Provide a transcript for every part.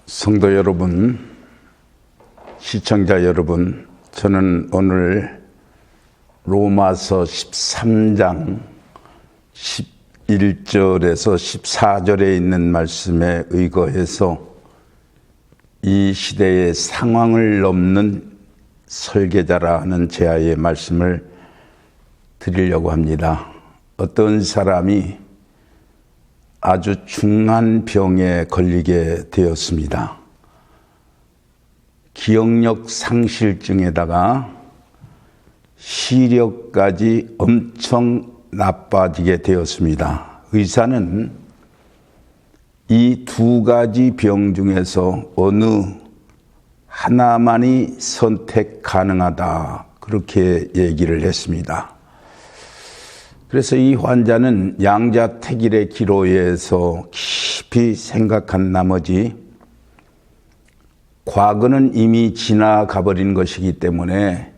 성도 여러분, 시청자 여러분, 저는 오늘 로마서 13장 11절에서 14절에 있는 말씀에 의거해서 이 시대의 상황을 넘는 설계자라 하는 제아의 말씀을 드리려고 합니다. 어떤 사람이 아주 중한 병에 걸리게 되었습니다. 기억력 상실증에다가 시력까지 엄청 나빠지게 되었습니다. 의사는 이 두 가지 병 중에서 어느 하나만이 선택 가능하다, 그렇게 얘기를 했습니다. 그래서 이 환자는 양자택일의 기로에서 깊이 생각한 나머지 과거는 이미 지나가 버린 것이기 때문에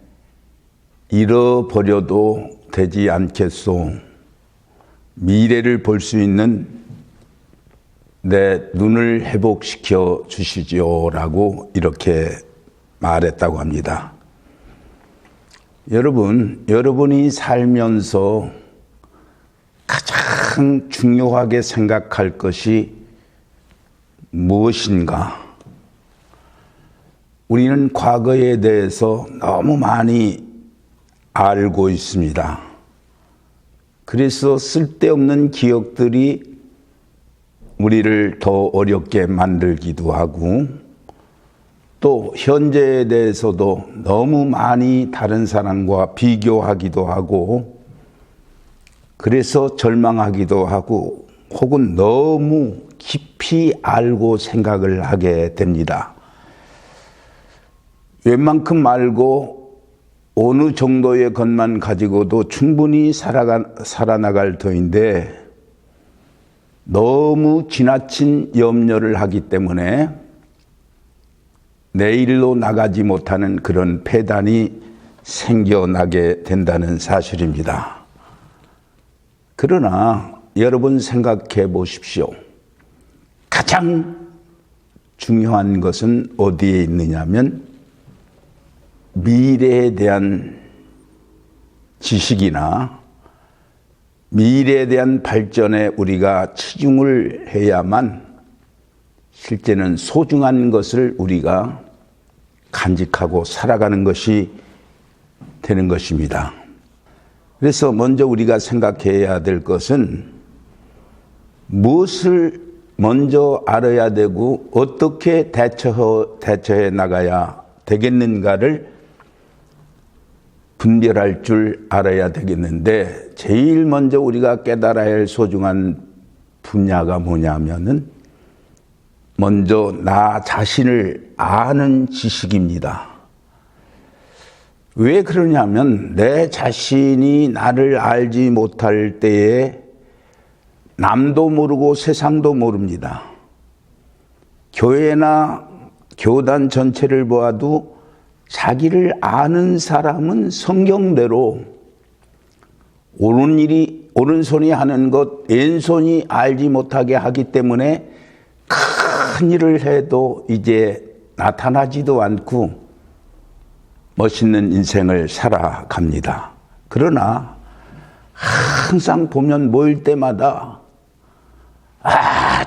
잃어버려도 되지 않겠소. 미래를 볼 수 있는 내 눈을 회복시켜 주시지요 라고 이렇게 말했다고 합니다. 여러분이 살면서 가장 중요하게 생각할 것이 무엇인가? 우리는 과거에 대해서 너무 많이 알고 있습니다. 그래서 쓸데없는 기억들이 우리를 더 어렵게 만들기도 하고, 또 현재에 대해서도 너무 많이 다른 사람과 비교하기도 하고, 그래서 절망하기도 하고, 혹은 너무 깊이 알고 생각을 하게 됩니다. 웬만큼 알고 어느 정도의 것만 가지고도 충분히 살아나갈 터인데, 너무 지나친 염려를 하기 때문에 내일로 나가지 못하는 그런 폐단이 생겨나게 된다는 사실입니다. 그러나 여러분 생각해 보십시오. 가장 중요한 것은 어디에 있느냐면 미래에 대한 지식이나 미래에 대한 발전에 우리가 치중을 해야만 실제는 소중한 것을 우리가 간직하고 살아가는 것이 되는 것입니다. 그래서 먼저 우리가 생각해야 될 것은 무엇을 먼저 알아야 되고 어떻게 대처해 나가야 되겠는가를 분별할 줄 알아야 되겠는데, 제일 먼저 우리가 깨달아야 할 소중한 분야가 뭐냐면은 먼저 나 자신을 아는 지식입니다. 왜 그러냐면 내 자신이 나를 알지 못할 때에 남도 모르고 세상도 모릅니다. 교회나 교단 전체를 보아도 자기를 아는 사람은 성경대로 오른손이 하는 것 왼손이 알지 못하게 하기 때문에 큰 일을 해도 이제 나타나지도 않고 멋있는 인생을 살아갑니다. 그러나 항상 보면 모일 때마다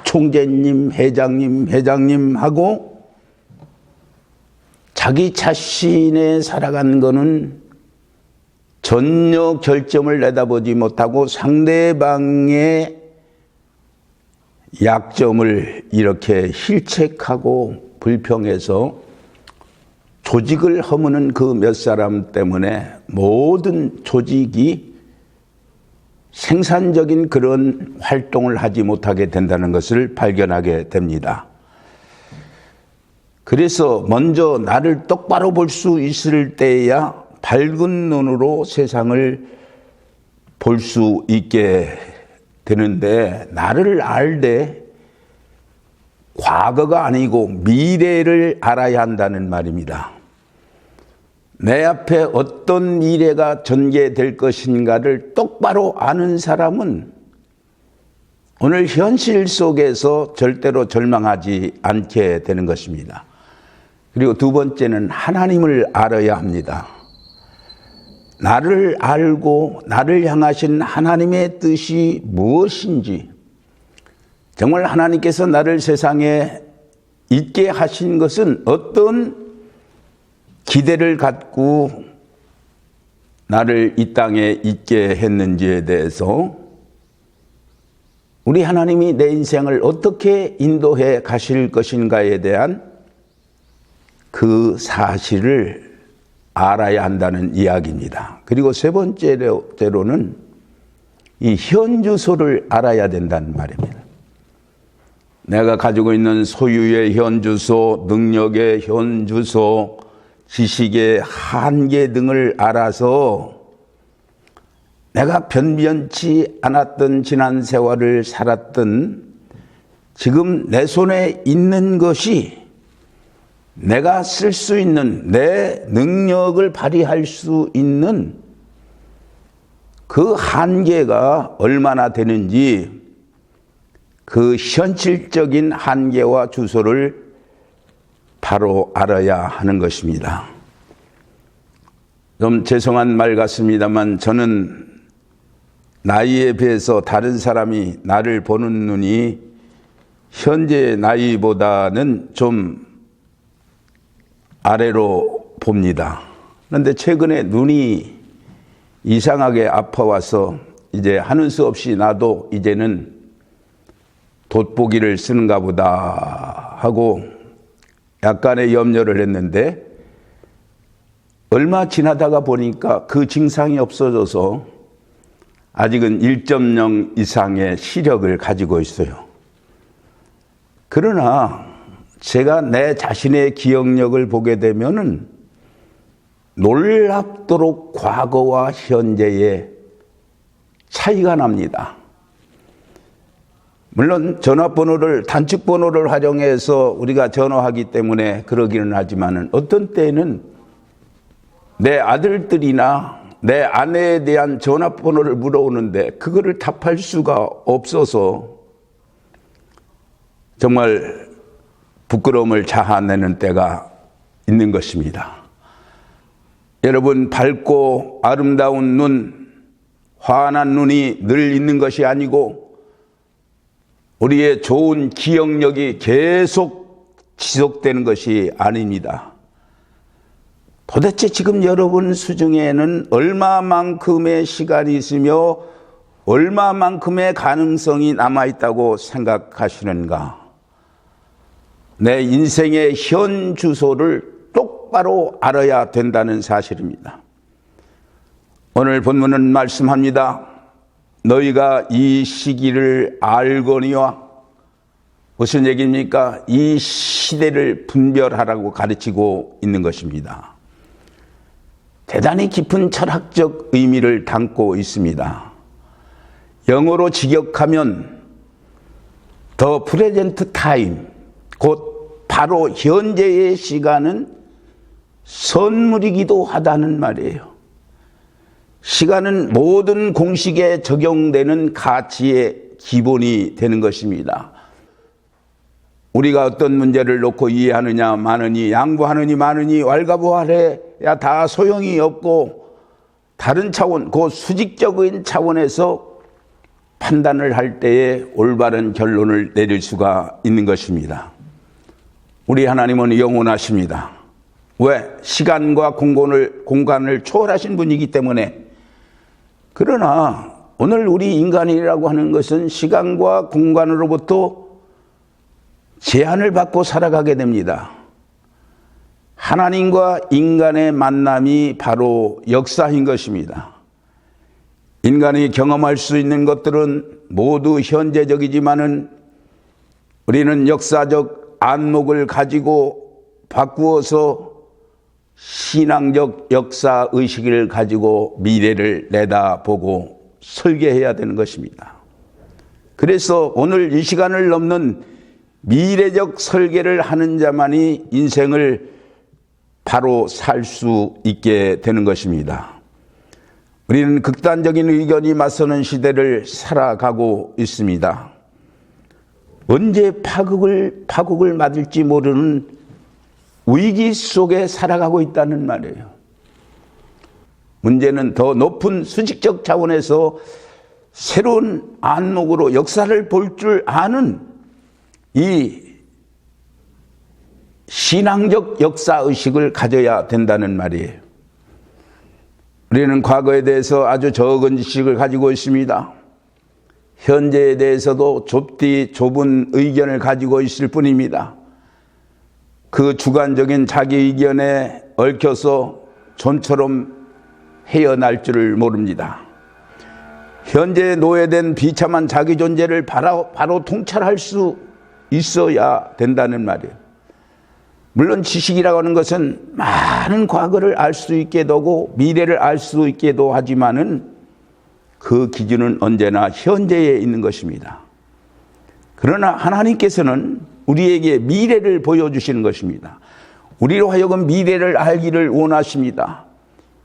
총재님, 회장님 하고 자기 자신의 살아가는 거는 전혀 결점을 내다보지 못하고 상대방의 약점을 이렇게 힐책하고 불평해서 조직을 허무는 그 몇 사람 때문에 모든 조직이 생산적인 그런 활동을 하지 못하게 된다는 것을 발견하게 됩니다. 그래서 먼저 나를 똑바로 볼 수 있을 때야 밝은 눈으로 세상을 볼 수 있게 되는데, 나를 알되 과거가 아니고 미래를 알아야 한다는 말입니다. 내 앞에 어떤 미래가 전개될 것인가를 똑바로 아는 사람은 오늘 현실 속에서 절대로 절망하지 않게 되는 것입니다. 그리고 두 번째는 하나님을 알아야 합니다. 나를 알고 나를 향하신 하나님의 뜻이 무엇인지, 정말 하나님께서 나를 세상에 있게 하신 것은 어떤 기대를 갖고 나를 이 땅에 있게 했는지에 대해서, 우리 하나님이 내 인생을 어떻게 인도해 가실 것인가에 대한 그 사실을 알아야 한다는 이야기입니다. 그리고 세 번째로는 이 현주소를 알아야 된다는 말입니다. 내가 가지고 있는 소유의 현주소, 능력의 현주소, 지식의 한계 등을 알아서 내가 변변치 않았던 지난 세월을 살았던 지금 내 손에 있는 것이 내가 쓸 수 있는, 내 능력을 발휘할 수 있는 그 한계가 얼마나 되는지, 그 현실적인 한계와 주소를 바로 알아야 하는 것입니다. 좀 죄송한 말 같습니다만, 저는 나이에 비해서 다른 사람이 나를 보는 눈이 현재 나이보다는 좀 아래로 봅니다. 그런데 최근에 눈이 이상하게 아파와서 이제 하는 수 없이 나도 이제는 돋보기를 쓰는가 보다 하고 약간의 염려를 했는데, 얼마 지나다가 보니까 그 증상이 없어져서 아직은 1.0 이상의 시력을 가지고 있어요. 그러나 제가 내 자신의 기억력을 보게 되면은 놀랍도록 과거와 현재의 차이가 납니다. 물론 전화번호를, 단축번호를 활용해서 우리가 전화하기 때문에 그러기는 하지만은 어떤 때에는 내 아들들이나 내 아내에 대한 전화번호를 물어오는데 그거를 답할 수가 없어서 정말 부끄러움을 자아내는 때가 있는 것입니다. 여러분, 밝고 아름다운 눈, 환한 눈이 늘 있는 것이 아니고 우리의 좋은 기억력이 계속 지속되는 것이 아닙니다. 도대체 지금 여러분 수중에는 얼마만큼의 시간이 있으며 얼마만큼의 가능성이 남아있다고 생각하시는가? 내 인생의 현 주소를 똑바로 알아야 된다는 사실입니다. 오늘 본문은 말씀합니다. 너희가 이 시기를 알거니와, 무슨 얘기입니까? 이 시대를 분별하라고 가르치고 있는 것입니다. 대단히 깊은 철학적 의미를 담고 있습니다. 영어로 직역하면 The present time, 곧 바로 현재의 시간은 선물이기도 하다는 말이에요. 시간은 모든 공식에 적용되는 가치의 기본이 되는 것입니다. 우리가 어떤 문제를 놓고 이해하느냐 마느니, 양보하느니 마느니, 왈가부활해야 다 소용이 없고, 다른 차원, 그 수직적인 차원에서 판단을 할 때에 올바른 결론을 내릴 수가 있는 것입니다. 우리 하나님은 영원하십니다. 왜? 시간과 공간을 초월하신 분이기 때문에. 그러나 오늘 우리 인간이라고 하는 것은 시간과 공간으로부터 제한을 받고 살아가게 됩니다. 하나님과 인간의 만남이 바로 역사인 것입니다. 인간이 경험할 수 있는 것들은 모두 현재적이지만은 우리는 역사적 안목을 가지고 바꾸어서 신앙적 역사 의식을 가지고 미래를 내다보고 설계해야 되는 것입니다. 그래서 오늘 이 시간을 넘는 미래적 설계를 하는 자만이 인생을 바로 살 수 있게 되는 것입니다. 우리는 극단적인 의견이 맞서는 시대를 살아가고 있습니다. 언제 파국을 맞을지 모르는 위기 속에 살아가고 있다는 말이에요. 문제는 더 높은 수직적 차원에서 새로운 안목으로 역사를 볼 줄 아는 이 신앙적 역사의식을 가져야 된다는 말이에요. 우리는 과거에 대해서 아주 적은 지식을 가지고 있습니다. 현재에 대해서도 좁은 의견을 가지고 있을 뿐입니다. 그 주관적인 자기 의견에 얽혀서 좀처럼 헤어날 줄을 모릅니다. 현재에 노예된 비참한 자기 존재를 바로 통찰할 수 있어야 된다는 말이에요. 물론 지식이라고 하는 것은 많은 과거를 알 수 있게도 하고 미래를 알 수 있게도 하지만은 그 기준은 언제나 현재에 있는 것입니다. 그러나 하나님께서는 우리에게 미래를 보여주시는 것입니다. 우리로 하여금 미래를 알기를 원하십니다.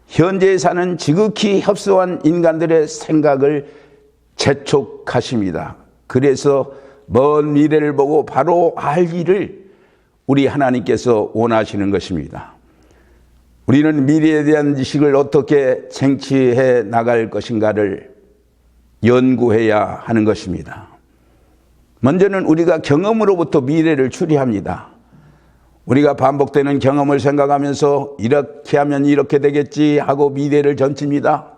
현재에 사는 지극히 협소한 인간들의 생각을 재촉하십니다. 그래서 먼 미래를 보고 바로 알기를 우리 하나님께서 원하시는 것입니다. 우리는 미래에 대한 지식을 어떻게 쟁취해 나갈 것인가를 연구해야 하는 것입니다. 먼저는 우리가 경험으로부터 미래를 추리합니다. 우리가 반복되는 경험을 생각하면서 이렇게 하면 이렇게 되겠지 하고 미래를 전칩니다.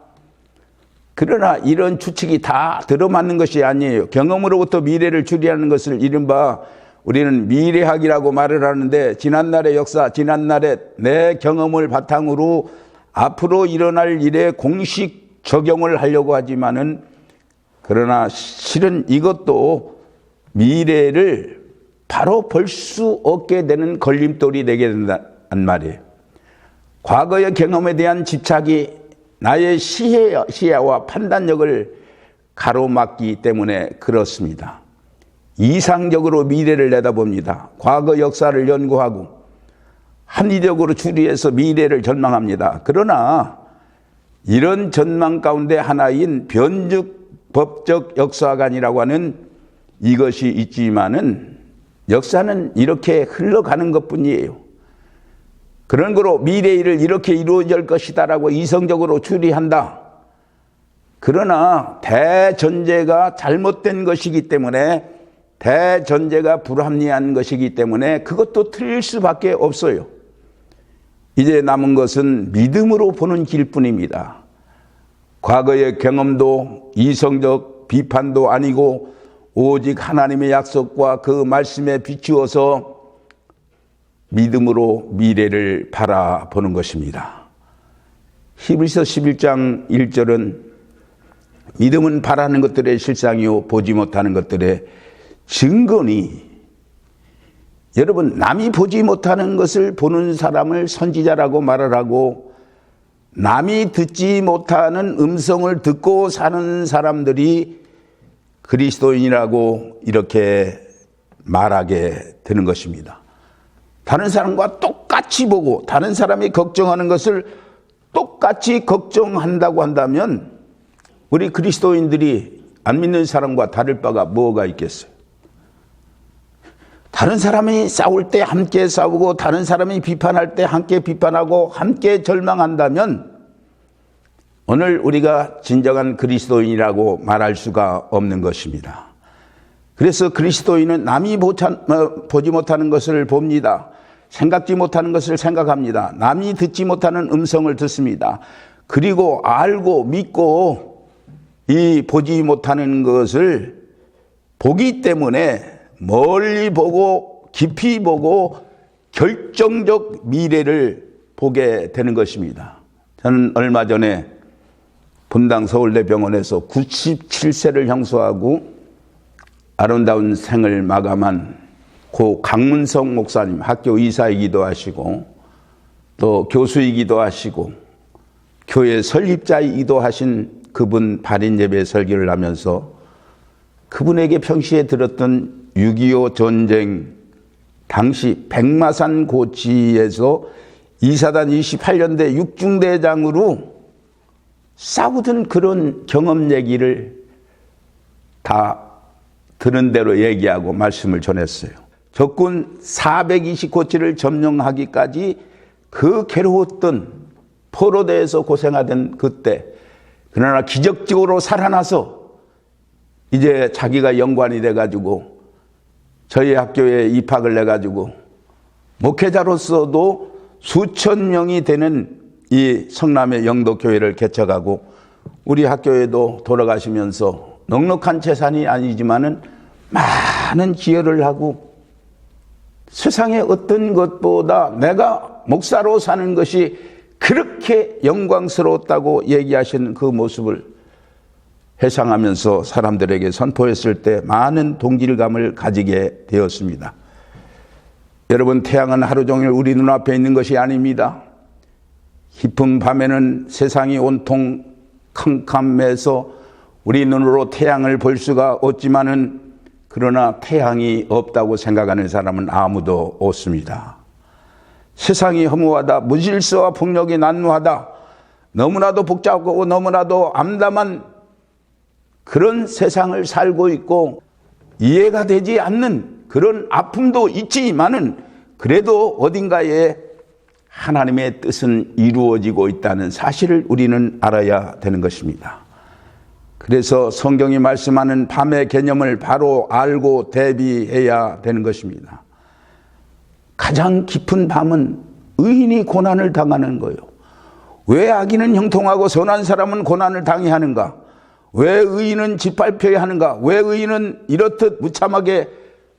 그러나 이런 추측이 다 들어맞는 것이 아니에요. 경험으로부터 미래를 추리하는 것을 이른바 우리는 미래학이라고 말을 하는데, 지난날의 역사, 지난날의 내 경험을 바탕으로 앞으로 일어날 일에 공식 적용을 하려고 하지만은, 그러나 실은 이것도 미래를 바로 볼 수 없게 되는 걸림돌이 되게 된다는 말이에요. 과거의 경험에 대한 집착이 나의 시야와 판단력을 가로막기 때문에 그렇습니다. 이상적으로 미래를 내다봅니다. 과거 역사를 연구하고 합리적으로 추리해서 미래를 전망합니다. 그러나 이런 전망 가운데 하나인 변적 법적 역사관이라고 하는 이것이 있지만은 역사는 이렇게 흘러가는 것뿐이에요. 그런 거로 미래의 일을 이렇게 이루어질 것이다라고 이성적으로 추리한다. 그러나 대전제가 잘못된 것이기 때문에, 대전제가 불합리한 것이기 때문에 그것도 틀릴 수밖에 없어요. 이제 남은 것은 믿음으로 보는 길뿐입니다. 과거의 경험도 이성적 비판도 아니고 오직 하나님의 약속과 그 말씀에 비추어서 믿음으로 미래를 바라보는 것입니다. 히브리서 11장 1절은 믿음은 바라는 것들의 실상이요 보지 못하는 것들의 증거니, 여러분, 남이 보지 못하는 것을 보는 사람을 선지자라고 말을 하고, 남이 듣지 못하는 음성을 듣고 사는 사람들이 그리스도인이라고 이렇게 말하게 되는 것입니다. 다른 사람과 똑같이 보고 다른 사람이 걱정하는 것을 똑같이 걱정한다고 한다면 우리 그리스도인들이 안 믿는 사람과 다를 바가 뭐가 있겠어요? 다른 사람이 싸울 때 함께 싸우고 다른 사람이 비판할 때 함께 비판하고 함께 절망한다면 오늘 우리가 진정한 그리스도인이라고 말할 수가 없는 것입니다. 그래서 그리스도인은 남이 보지 못하는 것을 봅니다. 생각지 못하는 것을 생각합니다. 남이 듣지 못하는 음성을 듣습니다. 그리고 알고 믿고 이 보지 못하는 것을 보기 때문에 멀리 보고 깊이 보고 결정적 미래를 보게 되는 것입니다. 저는 얼마 전에 분당 서울대병원에서 97세를 형수하고 아름다운 생을 마감한 고 강문성 목사님, 학교 의사이기도 하시고 또 교수이기도 하시고 교회 설립자이기도 하신 그분 발인 예배 설교를 하면서 그분에게 평시에 들었던 6.25 전쟁 당시 백마산 고치에서 이사단 28년대 육중대장으로 싸우던 그런 경험 얘기를 다 들은 대로 얘기하고 말씀을 전했어요. 적군 420고치를 점령하기까지 그 괴로웠던 포로대에서 고생하던 그때, 그러나 기적적으로 살아나서 이제 자기가 연관이 돼가지고 저희 학교에 입학을 해가지고 목회자로서도 수천 명이 되는 이 성남의 영도교회를 개척하고 우리 학교에도 돌아가시면서 넉넉한 재산이 아니지만은 많은 기여를 하고 세상의 어떤 것보다 내가 목사로 사는 것이 그렇게 영광스러웠다고 얘기하시는 그 모습을 회상하면서 사람들에게 선포했을 때 많은 동질감을 가지게 되었습니다. 여러분, 태양은 하루 종일 우리 눈앞에 있는 것이 아닙니다. 깊은 밤에는 세상이 온통 캄캄해서 우리 눈으로 태양을 볼 수가 없지만은 그러나 태양이 없다고 생각하는 사람은 아무도 없습니다. 세상이 허무하다, 무질서와 폭력이 난무하다, 너무나도 복잡하고 너무나도 암담한 그런 세상을 살고 있고 이해가 되지 않는 그런 아픔도 있지만은 그래도 어딘가에 하나님의 뜻은 이루어지고 있다는 사실을 우리는 알아야 되는 것입니다. 그래서 성경이 말씀하는 밤의 개념을 바로 알고 대비해야 되는 것입니다. 가장 깊은 밤은 의인이 고난을 당하는 거예요. 왜 악인은 형통하고 선한 사람은 고난을 당해야 하는가? 왜 의인은 짓밟혀야 하는가? 왜 의인은 이렇듯 무참하게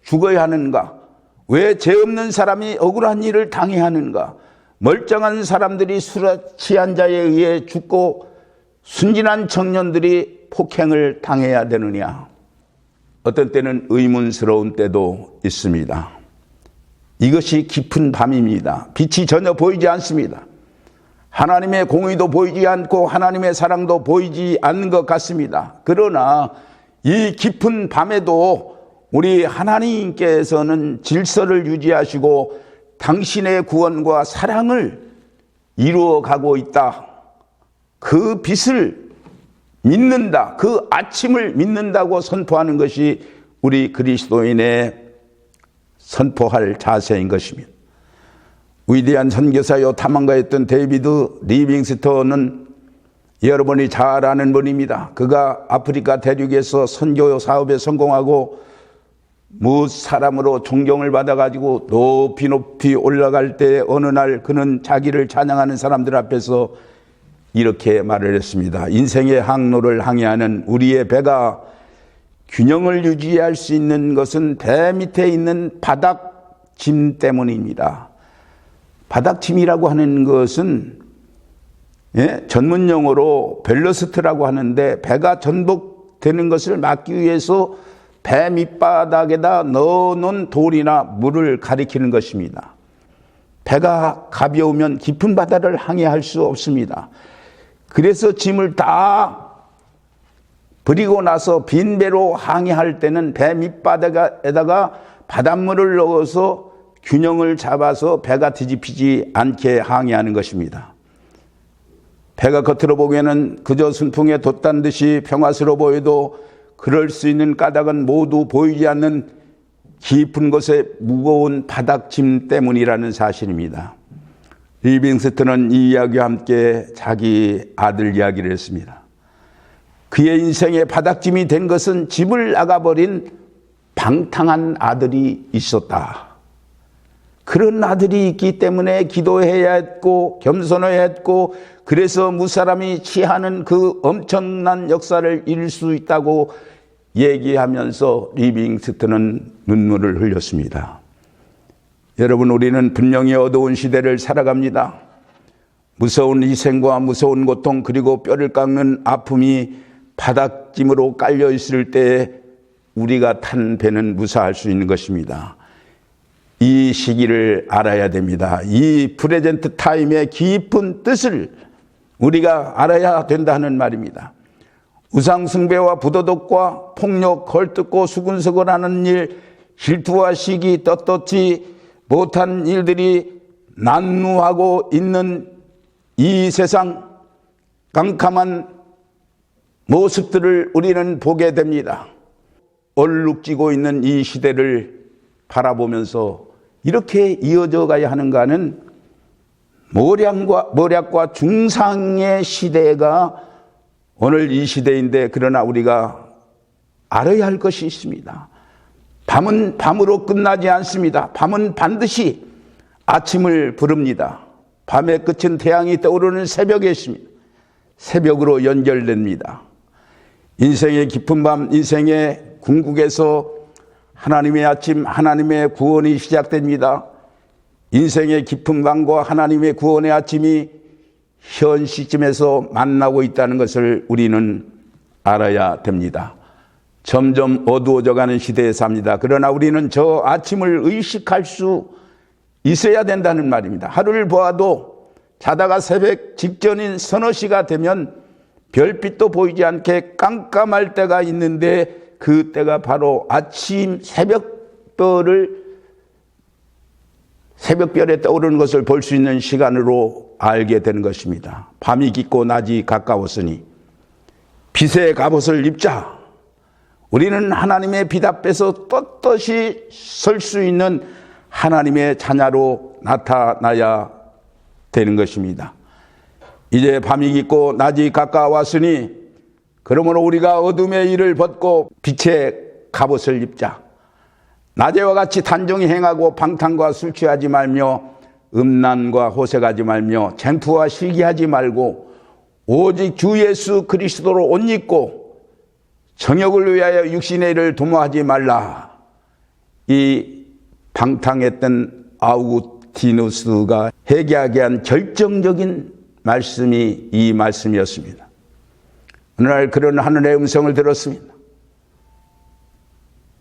죽어야 하는가? 왜 죄 없는 사람이 억울한 일을 당해야 하는가? 멀쩡한 사람들이 술에 취한 자에 의해 죽고 순진한 청년들이 폭행을 당해야 되느냐? 어떤 때는 의문스러운 때도 있습니다. 이것이 깊은 밤입니다. 빛이 전혀 보이지 않습니다. 하나님의 공의도 보이지 않고 하나님의 사랑도 보이지 않는 것 같습니다. 그러나 이 깊은 밤에도 우리 하나님께서는 질서를 유지하시고 당신의 구원과 사랑을 이루어가고 있다. 그 빛을 믿는다. 그 아침을 믿는다고 선포하는 것이 우리 그리스도인의 선포할 자세인 것입니다. 위대한 선교사요 탐험가였던 데이비드 리빙스턴은 여러분이 잘 아는 분입니다. 그가 아프리카 대륙에서 선교 사업에 성공하고 무 사람으로 존경을 받아가지고 높이 높이 올라갈 때 어느 날 그는 자기를 찬양하는 사람들 앞에서 이렇게 말을 했습니다. 인생의 항로를 항해하는 우리의 배가 균형을 유지할 수 있는 것은 배 밑에 있는 바닥짐 때문입니다. 바닥짐이라고 하는 것은 전문 용어로 벨러스트라고 하는데 배가 전복되는 것을 막기 위해서 배 밑바닥에다 넣어놓은 돌이나 물을 가리키는 것입니다. 배가 가벼우면 깊은 바다를 항해할 수 없습니다. 그래서 짐을 다 버리고 나서 빈 배로 항해할 때는 배 밑바닥에다가 바닷물을 넣어서 균형을 잡아서 배가 뒤집히지 않게 항해하는 것입니다. 배가 겉으로 보기에는 그저 순풍에 돛단 듯이 평화스러워 보여도 그럴 수 있는 까닭은 모두 보이지 않는 깊은 곳에 무거운 바닥짐 때문이라는 사실입니다. 리빙스턴은 이 이야기와 함께 자기 아들 이야기를 했습니다. 그의 인생의 바닥짐이 된 것은 집을 나가버린 방탕한 아들이 있었다. 그런 아들이 있기 때문에 기도해야 했고 겸손해야 했고 그래서 무사람이 취하는 그 엄청난 역사를 이룰 수 있다고 얘기하면서 리빙스턴은 눈물을 흘렸습니다. 여러분, 우리는 분명히 어두운 시대를 살아갑니다. 무서운 희생과 무서운 고통 그리고 뼈를 깎는 아픔이 바닥짐으로 깔려 있을 때 우리가 탄 배는 무사할 수 있는 것입니다. 이 시기를 알아야 됩니다. 이 프레젠트 타임의 깊은 뜻을 우리가 알아야 된다는 말입니다. 우상숭배와 부도덕과 폭력, 걸뜯고 수근수근하는 일, 질투와 시기, 떳떳지 못한 일들이 난무하고 있는 이 세상 깜깜한 모습들을 우리는 보게 됩니다. 얼룩지고 있는 이 시대를 바라보면서 이렇게 이어져 가야 하는가는 모략과 중상의 시대가 오늘 이 시대인데, 그러나 우리가 알아야 할 것이 있습니다. 밤은 밤으로 끝나지 않습니다. 밤은 반드시 아침을 부릅니다. 밤의 끝은 태양이 떠오르는 새벽에 있습니다. 새벽으로 연결됩니다. 인생의 깊은 밤, 인생의 궁극에서 하나님의 아침, 하나님의 구원이 시작됩니다. 인생의 깊은 밤과 하나님의 구원의 아침이 현 시점에서 만나고 있다는 것을 우리는 알아야 됩니다. 점점 어두워져가는 시대에 삽니다. 그러나 우리는 저 아침을 의식할 수 있어야 된다는 말입니다. 하루를 보아도 자다가 새벽 직전인 서너 시가 되면 별빛도 보이지 않게 깜깜할 때가 있는데, 그 때가 바로 아침 새벽별에 떠오르는 것을 볼 수 있는 시간으로 알게 되는 것입니다. 밤이 깊고 낮이 가까웠으니 빛의 갑옷을 입자. 우리는 하나님의 빛 앞에서 떳떳이 설 수 있는 하나님의 자녀로 나타나야 되는 것입니다. 이제 밤이 깊고 낮이 가까웠으니 그러므로 우리가 어둠의 일을 벗고 빛의 갑옷을 입자. 낮에와 같이 단정히 행하고 방탕과 술 취하지 말며 음란과 호색하지 말며 쟁투와 시기하지 말고 오직 주 예수 그리스도로 옷 입고 정욕을 위하여 육신의 일을 도모하지 말라. 이 방탕했던 아우구스티누스가 회개하게 한 결정적인 말씀이 이 말씀이었습니다. 어느 날 그런 하늘의 음성을 들었습니다.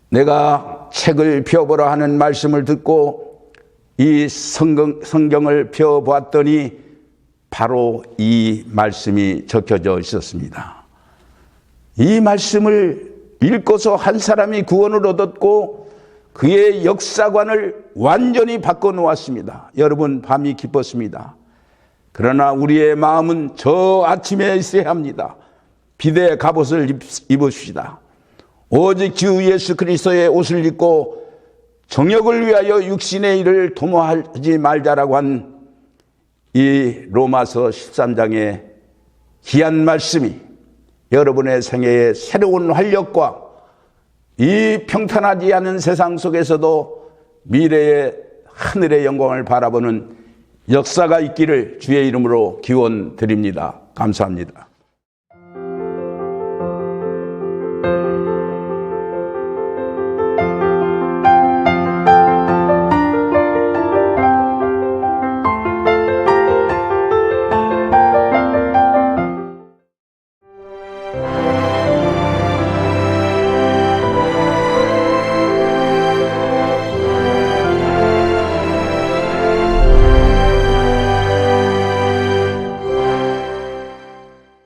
내가 책을 펴보라 하는 말씀을 듣고 이 성경을 펴보았더니 바로 이 말씀이 적혀져 있었습니다. 이 말씀을 읽고서 한 사람이 구원을 얻었고 그의 역사관을 완전히 바꿔놓았습니다. 여러분, 밤이 깊었습니다. 그러나 우리의 마음은 저 아침에 있어야 합니다. 빛의 갑옷을 입읍시다. 오직 주 예수 그리스도의 옷을 입고 정욕을 위하여 육신의 일을 도모하지 말자라고 한 이 로마서 13장의 귀한 말씀이 여러분의 생애에 새로운 활력과 이 평탄하지 않은 세상 속에서도 미래의 하늘의 영광을 바라보는 역사가 있기를 주의 이름으로 기원 드립니다. 감사합니다.